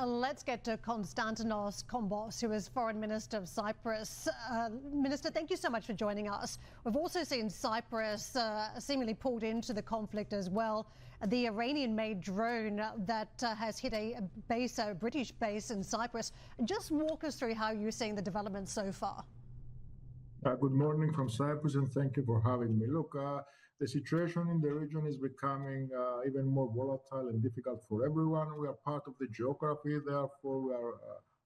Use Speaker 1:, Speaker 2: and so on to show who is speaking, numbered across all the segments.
Speaker 1: Let's get to Constantinos Kombos, who is Foreign Minister of Cyprus. Minister, thank you so much for joining us. We've also seen Cyprus seemingly pulled into the conflict as well. The Iranian-made drone that has hit a base, a British base in Cyprus. Just walk us through how you're seeing the developments so far.
Speaker 2: Good morning from Cyprus, and thank you for having me. Look, the situation in the region is becoming even more volatile and difficult for everyone. We are part of the geography, therefore we are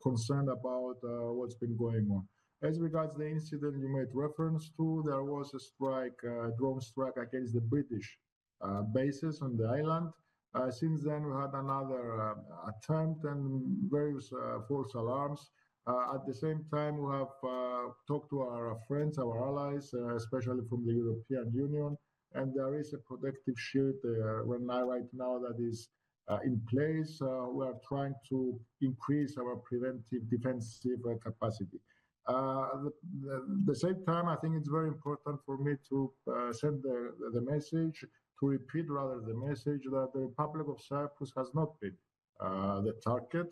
Speaker 2: concerned about what's been going on. As regards the incident you made reference to, there was a strike, drone strike against the British bases on the island. Since then, we had another attempt and various false alarms. At the same time, we have talked to our friends, our allies, especially from the European Union, and there is a protective shield right now that is in place. We are trying to increase our preventive defensive capacity. At the same time, I think it's very important for me to send the message, to repeat rather the message that the Republic of Cyprus has not been the target.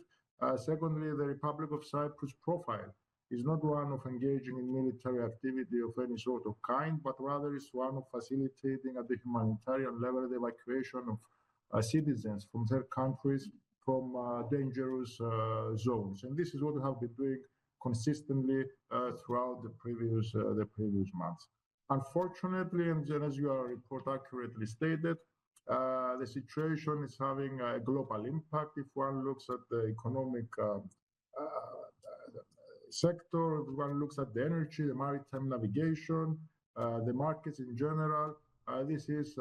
Speaker 2: Secondly, the Republic of Cyprus profile is not one of engaging in military activity of any sort of kind, but rather is one of facilitating at the humanitarian level the evacuation of citizens from third countries from dangerous zones. And this is what we have been doing consistently throughout the previous months. Unfortunately, and as your report accurately stated, the situation is having a global impact. If one looks at the economic sector, if one looks at the energy, the maritime navigation, the markets in general, this is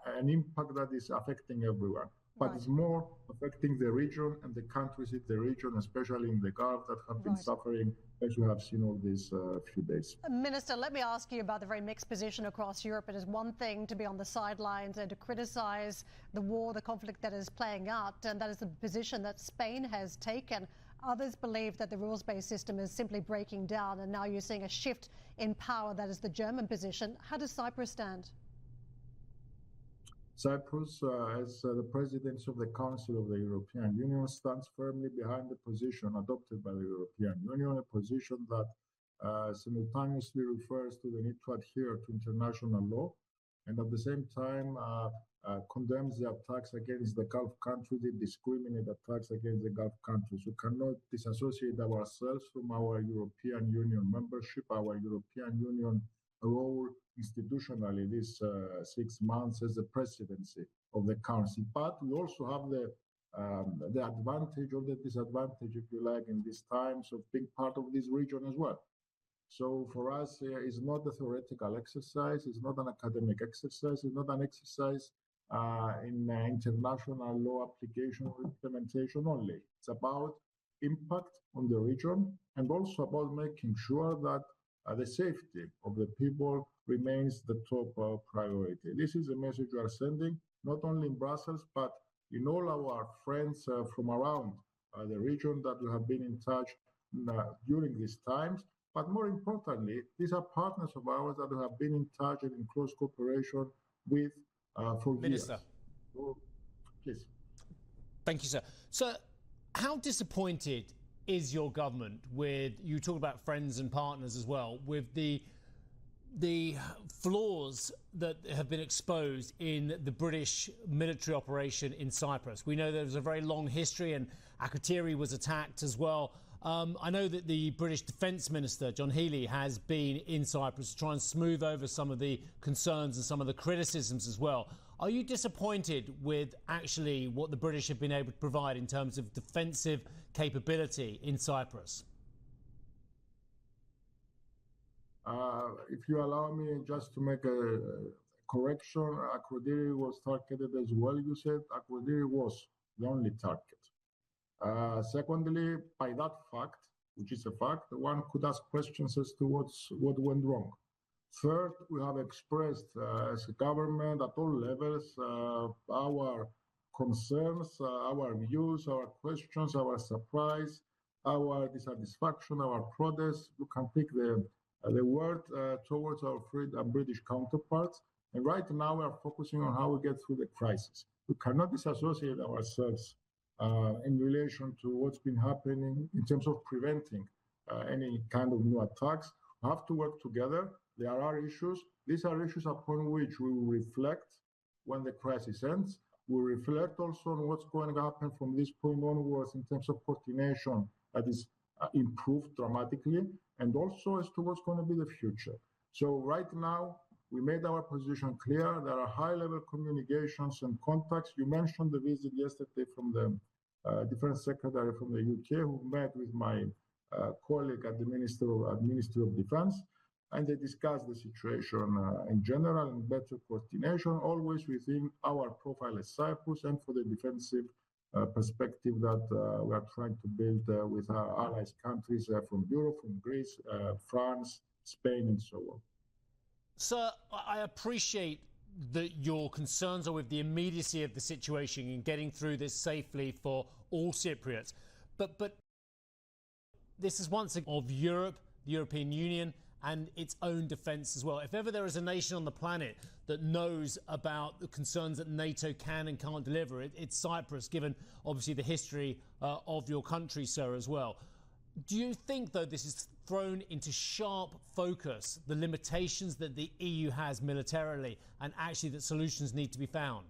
Speaker 2: an impact that is affecting everyone. But it's more affecting the region and the countries in the region, especially in the Gulf, that have been suffering, as we have seen all these few days.
Speaker 1: Minister, let me ask you about the very mixed position across Europe. It is one thing to be on the sidelines and to criticize the war, the conflict that is playing out, and that is the position that Spain has taken. Others believe that the rules-based system is simply breaking down, and now you're seeing a shift in power. That is the German position. How does Cyprus stand?
Speaker 2: Cyprus, as the presidency of the Council of the European Union, stands firmly behind the position adopted by the European Union, a position that simultaneously refers to the need to adhere to international law and at the same time condemns the attacks against the Gulf countries, the indiscriminate attacks against the Gulf countries. We cannot disassociate ourselves from our European Union membership, our European Union role institutionally these 6 months as the presidency of the Council. But we also have the advantage or the disadvantage, if you like, in these times of being part of this region as well. So for us, it's not a theoretical exercise, it's not an academic exercise, it's not an exercise in international law application or implementation only. It's about impact on the region and also about making sure that the safety of the people remains the top priority. This is a message we are sending, not only in Brussels, but in all our friends from around the region that we have been in touch during these times. But more importantly, these are partners of ours that we have been in touch and in close cooperation with for
Speaker 3: Minister.
Speaker 2: years. So, please.
Speaker 3: Thank you, sir. So, how disappointed is your government with, you talk about friends and partners as well, with the flaws that have been exposed in the British military operation in Cyprus? We know there was a very long history and Akrotiri was attacked as well. I know that the British Defence Minister, John Healey, has been in Cyprus to try and smooth over some of the concerns and some of the criticisms as well. Are you disappointed with actually what the British have been able to provide in terms of defensive capability in Cyprus?
Speaker 2: If you allow me just to make a correction, Akrotiri was targeted as well, you said. Akrotiri was the only target. Secondly, by that fact, which is a fact, one could ask questions as to what went wrong. Third, we have expressed as a government at all levels our concerns, our views, our questions, our surprise, our dissatisfaction, our protest. You can pick the word towards our British counterparts. And right now we are focusing on how we get through the crisis. We cannot disassociate ourselves in relation to what's been happening in terms of preventing any kind of new attacks. We have to work together. There are issues. These are issues upon which we will reflect when the crisis ends. We reflect also on what's going to happen from this point onwards in terms of coordination that is improved dramatically, and also as to what's going to be the future. So right now, we made our position clear. There are high-level communications and contacts. You mentioned the visit yesterday from the Defense Secretary from the UK, who met with my colleague at the Ministry of Defense, and they discussed the situation in general and better coordination, always within our profile as Cyprus and for the defensive perspective that we are trying to build with our allies countries from Europe, from Greece, France, Spain, and so on.
Speaker 3: Sir, I appreciate that your concerns are with the immediacy of the situation and getting through this safely for all Cypriots. But this is once again of Europe, the European Union, and its own defence as well. If ever there is a nation on the planet that knows about the concerns that NATO can and can't deliver, it's Cyprus, given obviously the history of your country, sir, as well. Do you think, though, this is thrown into sharp focus, the limitations that the EU has militarily, and actually that solutions need to be found?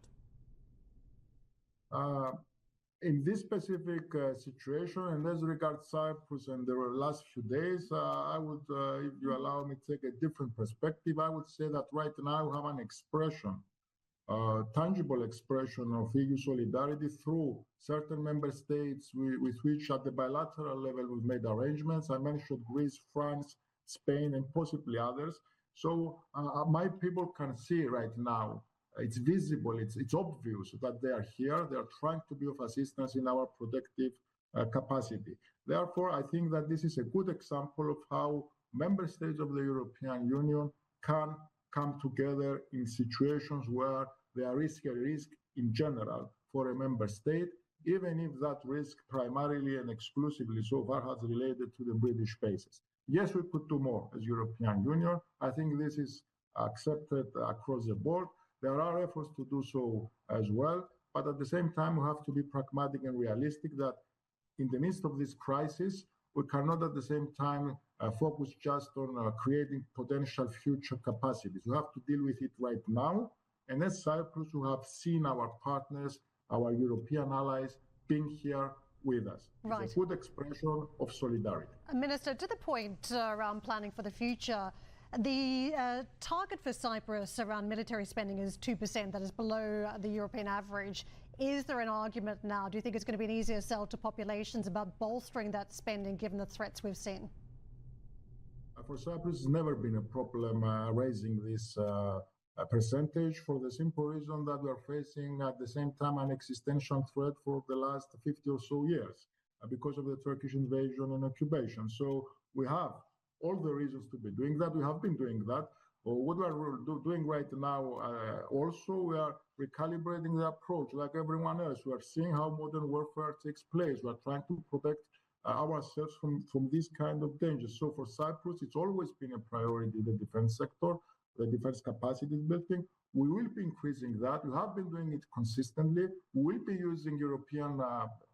Speaker 2: In this specific situation, and as regards Cyprus and the last few days, I would, if you allow me to take a different perspective, I would say that right now we have an expression, tangible expression of EU solidarity through certain member states with which at the bilateral level we've made arrangements. I mentioned Greece, France, Spain, and possibly others. So my people can see right now, it's visible, it's obvious that they are here. They are trying to be of assistance in our protective capacity. Therefore, I think that this is a good example of how member states of the European Union can come together in situations where there is a risk in general for a member state, even if that risk primarily and exclusively so far has related to the British bases. Yes, we could do more as European Union. I think this is accepted across the board. There are efforts to do so as well, but at the same time, we have to be pragmatic and realistic that in the midst of this crisis, we cannot at the same time focus just on creating potential future capacities. We have to deal with it right now. And as Cyprus, we have seen our partners, our European allies, being here with us.
Speaker 1: Right.
Speaker 2: It's a good expression of solidarity.
Speaker 1: Minister, to the point around planning for the future, the target for Cyprus around military spending is 2%, that is below the European average. Is there an argument now? Do you think it's going to be an easier sell to populations about bolstering that spending given the threats we've seen?
Speaker 2: For Cyprus, it's never been a problem raising this percentage for the simple reason that we are facing at the same time an existential threat for the last 50 or so years because of the Turkish invasion and occupation. So we have all the reasons to be doing that. We have been doing that. What we are doing right now, also, we are recalibrating the approach like everyone else. We are seeing how modern warfare takes place. We are trying to protect ourselves from this kind of dangers. So for Cyprus, it's always been a priority, the defense sector, the defense capacity building. We will be increasing that. We have been doing it consistently. We will be using European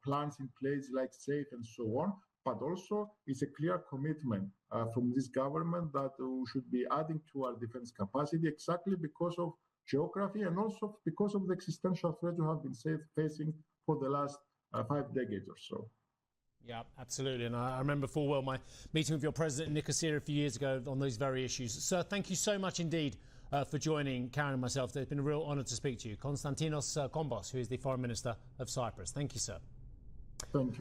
Speaker 2: plans in place like SAFE and so on. But also, it's a clear commitment from this government that we should be adding to our defense capacity exactly because of geography and also because of the existential threat we have been facing for the last 5 decades or so.
Speaker 3: Yeah, absolutely. And I remember full well my meeting with your president in Nicosia a few years ago on those very issues. Sir, thank you so much indeed for joining Karen and myself. It's been a real honour to speak to you. Konstantinos Kombos, who is the Foreign Minister of Cyprus. Thank you, sir.
Speaker 2: Thank you.